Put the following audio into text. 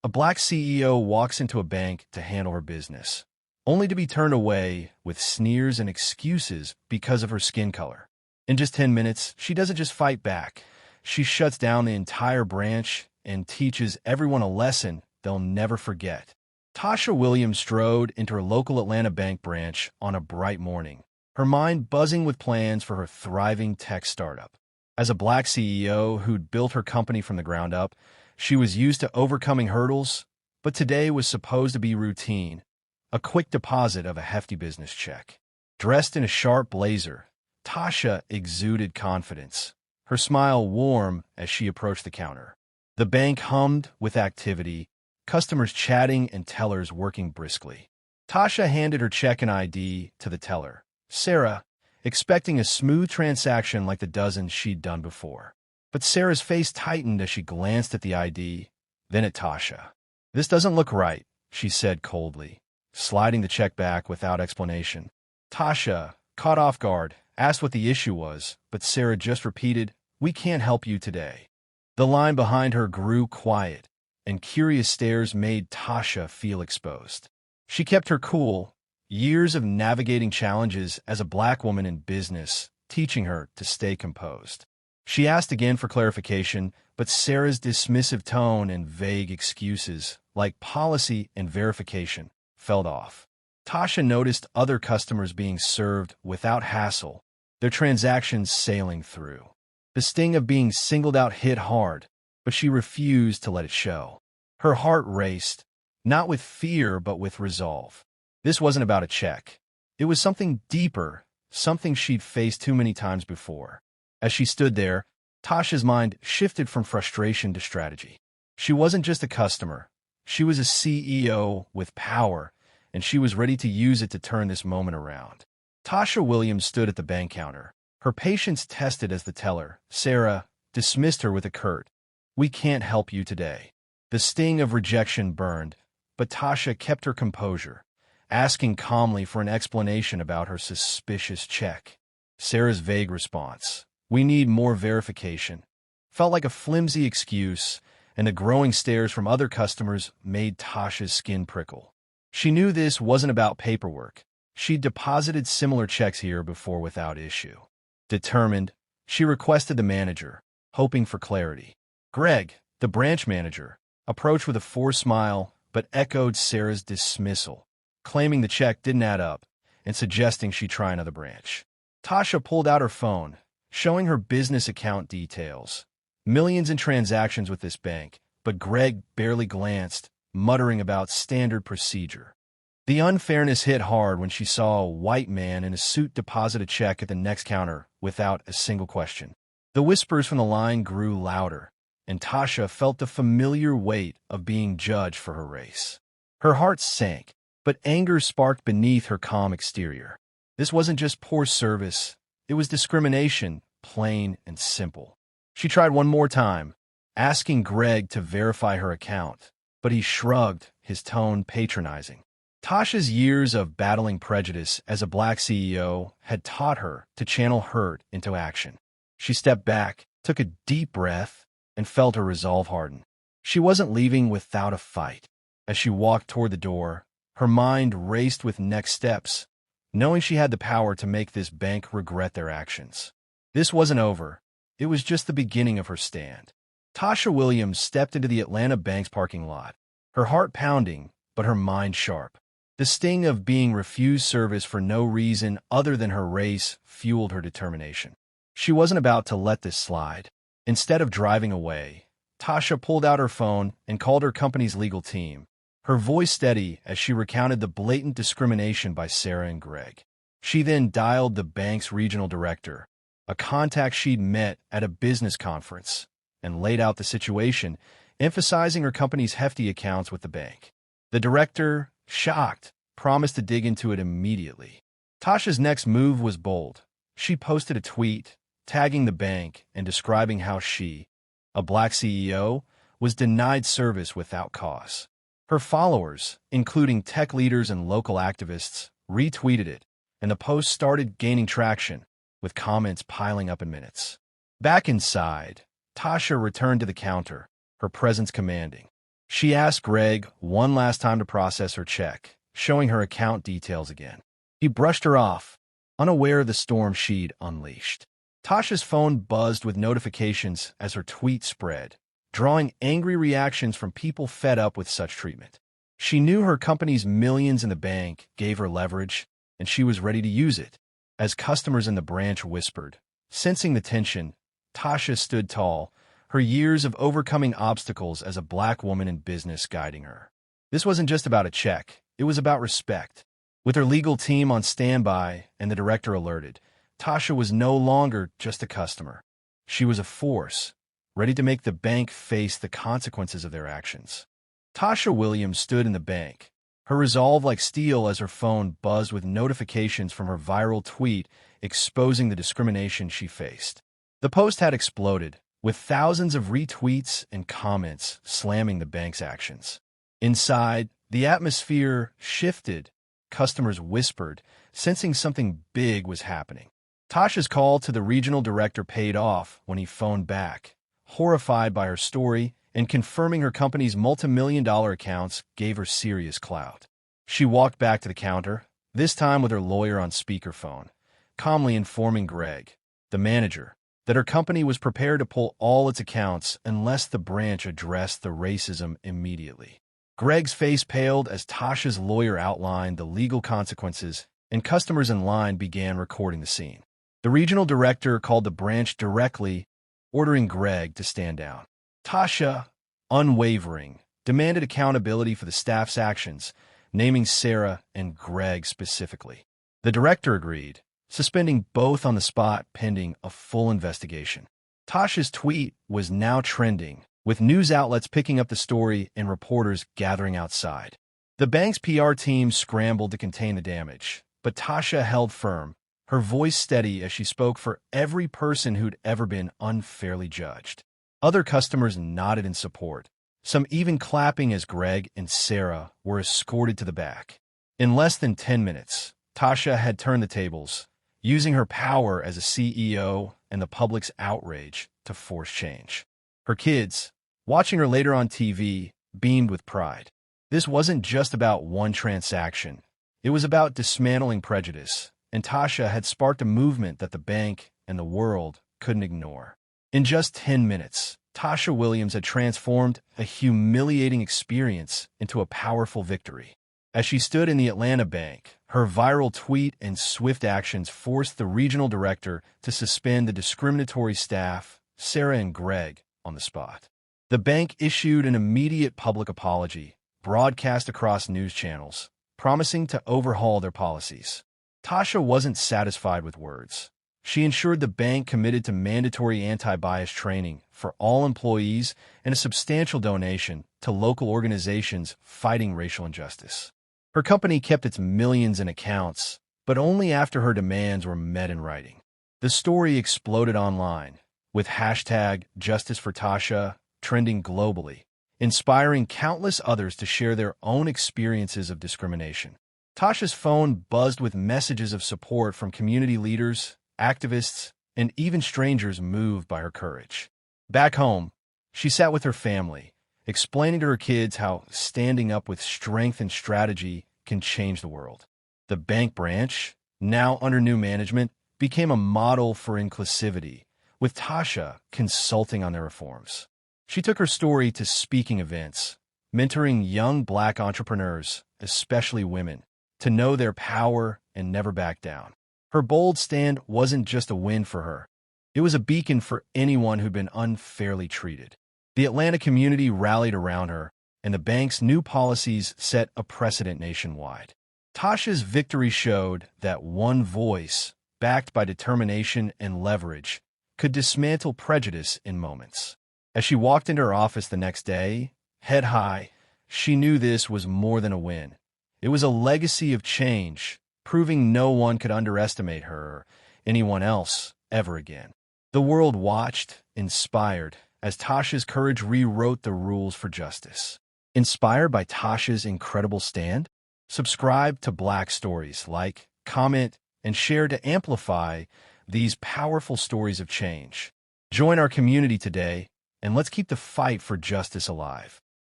A black CEO walks into a bank to handle her business, only to be turned away with sneers and excuses because of her skin color. In just 10 minutes, she doesn't just fight back. She shuts down the entire branch and teaches everyone a lesson they'll never forget. Tasha Williams strode into her local Atlanta bank branch on a bright morning, her mind buzzing with plans for her thriving tech startup. As a black CEO who'd built her company from the ground up, she was used to overcoming hurdles, but today was supposed to be routine, a quick deposit of a hefty business check. Dressed in a sharp blazer, Tasha exuded confidence, her smile warm as she approached the counter. The bank hummed with activity, customers chatting and tellers working briskly. Tasha handed her check and ID to the teller, Sarah, expecting a smooth transaction like the dozens she'd done before. But Sarah's face tightened as she glanced at the ID, then at Tasha. "This doesn't look right," she said coldly, sliding the check back without explanation. Tasha, caught off guard, asked what the issue was, but Sarah just repeated, "We can't help you today." The line behind her grew quiet, and curious stares made Tasha feel exposed. She kept her cool, years of navigating challenges as a black woman in business, teaching her to stay composed. She asked again for clarification, but Sarah's dismissive tone and vague excuses, like policy and verification, fell off. Tasha noticed other customers being served without hassle, their transactions sailing through. The sting of being singled out hit hard, but she refused to let it show. Her heart raced, not with fear but with resolve. This wasn't about a check. It was something deeper, something she'd faced too many times before. As she stood there, Tasha's mind shifted from frustration to strategy. She wasn't just a customer. She was a CEO with power, and she was ready to use it to turn this moment around. Tasha Williams stood at the bank counter, her patience tested as the teller, Sarah, dismissed her with a curt, "We can't help you today." The sting of rejection burned, but Tasha kept her composure, asking calmly for an explanation about her suspicious check. Sarah's vague response, "We need more verification," felt like a flimsy excuse, and the growing stares from other customers made Tasha's skin prickle. She knew this wasn't about paperwork. She'd deposited similar checks here before without issue. Determined, she requested the manager, hoping for clarity. Greg, the branch manager, approached with a forced smile but echoed Sarah's dismissal, claiming the check didn't add up and suggesting she try another branch. Tasha pulled out her phone, showing her business account details. Millions in transactions with this bank, but Greg barely glanced, muttering about standard procedure. The unfairness hit hard when she saw a white man in a suit deposit a check at the next counter without a single question. The whispers from the line grew louder, and Tasha felt the familiar weight of being judged for her race. Her heart sank, but anger sparked beneath her calm exterior. This wasn't just poor service, it was discrimination, plain and simple. She tried one more time, asking Greg to verify her account, but he shrugged, his tone patronizing. Tasha's years of battling prejudice as a black CEO had taught her to channel hurt into action. She stepped back, took a deep breath, and felt her resolve harden. She wasn't leaving without a fight. As she walked toward the door, her mind raced with next steps, knowing she had the power to make this bank regret their actions. This wasn't over. It was just the beginning of her stand. Tasha Williams stepped into the Atlanta bank's parking lot, her heart pounding, but her mind sharp. The sting of being refused service for no reason other than her race fueled her determination. She wasn't about to let this slide. Instead of driving away, Tasha pulled out her phone and called her company's legal team, her voice steady as she recounted the blatant discrimination by Sarah and Greg. She then dialed the bank's regional director, a contact she'd met at a business conference, and laid out the situation, emphasizing her company's hefty accounts with the bank. The director, shocked, promised to dig into it immediately. Tasha's next move was bold. She posted a tweet, tagging the bank and describing how she, a black CEO, was denied service without cause. Her followers, including tech leaders and local activists, retweeted it, and the post started gaining traction, with comments piling up in minutes. Back inside, Tasha returned to the counter, her presence commanding. She asked Greg one last time to process her check, showing her account details again. He brushed her off, unaware of the storm she'd unleashed. Tasha's phone buzzed with notifications as her tweet spread, drawing angry reactions from people fed up with such treatment. She knew her company's millions in the bank gave her leverage, and she was ready to use it. As customers in the branch whispered, sensing the tension, Tasha stood tall, her years of overcoming obstacles as a black woman in business guiding her. This wasn't just about a check, it was about respect. With her legal team on standby and the director alerted, Tasha was no longer just a customer. She was a force, ready to make the bank face the consequences of their actions. Tasha Williams stood in the bank, her resolve like steel as her phone buzzed with notifications from her viral tweet exposing the discrimination she faced. The post had exploded, with thousands of retweets and comments slamming the bank's actions. Inside, the atmosphere shifted. Customers whispered, sensing something big was happening. Tasha's call to the regional director paid off when he phoned back. Horrified by her story and confirming her company's multi-million-dollar accounts gave her serious clout. She walked back to the counter, this time with her lawyer on speakerphone, calmly informing Greg, the manager, that her company was prepared to pull all its accounts unless the branch addressed the racism immediately. Greg's face paled as Tasha's lawyer outlined the legal consequences, and customers in line began recording the scene. The regional director called the branch directly, ordering Greg to stand down. Tasha, unwavering, demanded accountability for the staff's actions, naming Sarah and Greg specifically. The director agreed, suspending both on the spot pending a full investigation. Tasha's tweet was now trending, with news outlets picking up the story and reporters gathering outside. The bank's PR team scrambled to contain the damage, but Tasha held firm, her voice steady as she spoke for every person who'd ever been unfairly judged. Other customers nodded in support, some even clapping as Greg and Sarah were escorted to the back. In less than 10 minutes, Tasha had turned the tables, using her power as a CEO and the public's outrage to force change. Her kids, watching her later on TV, beamed with pride. This wasn't just about one transaction. It was about dismantling prejudice, and Tasha had sparked a movement that the bank and the world couldn't ignore. In just 10 minutes, Tasha Williams had transformed a humiliating experience into a powerful victory. As she stood in the Atlanta bank, her viral tweet and swift actions forced the regional director to suspend the discriminatory staff, Sarah and Greg, on the spot. The bank issued an immediate public apology, broadcast across news channels, promising to overhaul their policies. Tasha wasn't satisfied with words. She ensured the bank committed to mandatory anti-bias training for all employees and a substantial donation to local organizations fighting racial injustice. Her company kept its millions in accounts, but only after her demands were met in writing. The story exploded online, with hashtag #JusticeForTasha trending globally, inspiring countless others to share their own experiences of discrimination. Tasha's phone buzzed with messages of support from community leaders, activists, and even strangers moved by her courage. Back home, she sat with her family, explaining to her kids how standing up with strength and strategy can change the world. The bank branch, now under new management, became a model for inclusivity, with Tasha consulting on their reforms. She took her story to speaking events, mentoring young Black entrepreneurs, especially women, to know their power and never back down. Her bold stand wasn't just a win for her. It was a beacon for anyone who'd been unfairly treated. The Atlanta community rallied around her, and the bank's new policies set a precedent nationwide. Tasha's victory showed that one voice, backed by determination and leverage, could dismantle prejudice in moments. As she walked into her office the next day, head high, she knew this was more than a win. It was a legacy of change, proving no one could underestimate her or anyone else ever again. The world watched, inspired, as Tasha's courage rewrote the rules for justice. Inspired by Tasha's incredible stand? Subscribe to Black Stories, like, comment, and share to amplify these powerful stories of change. Join our community today, and let's keep the fight for justice alive.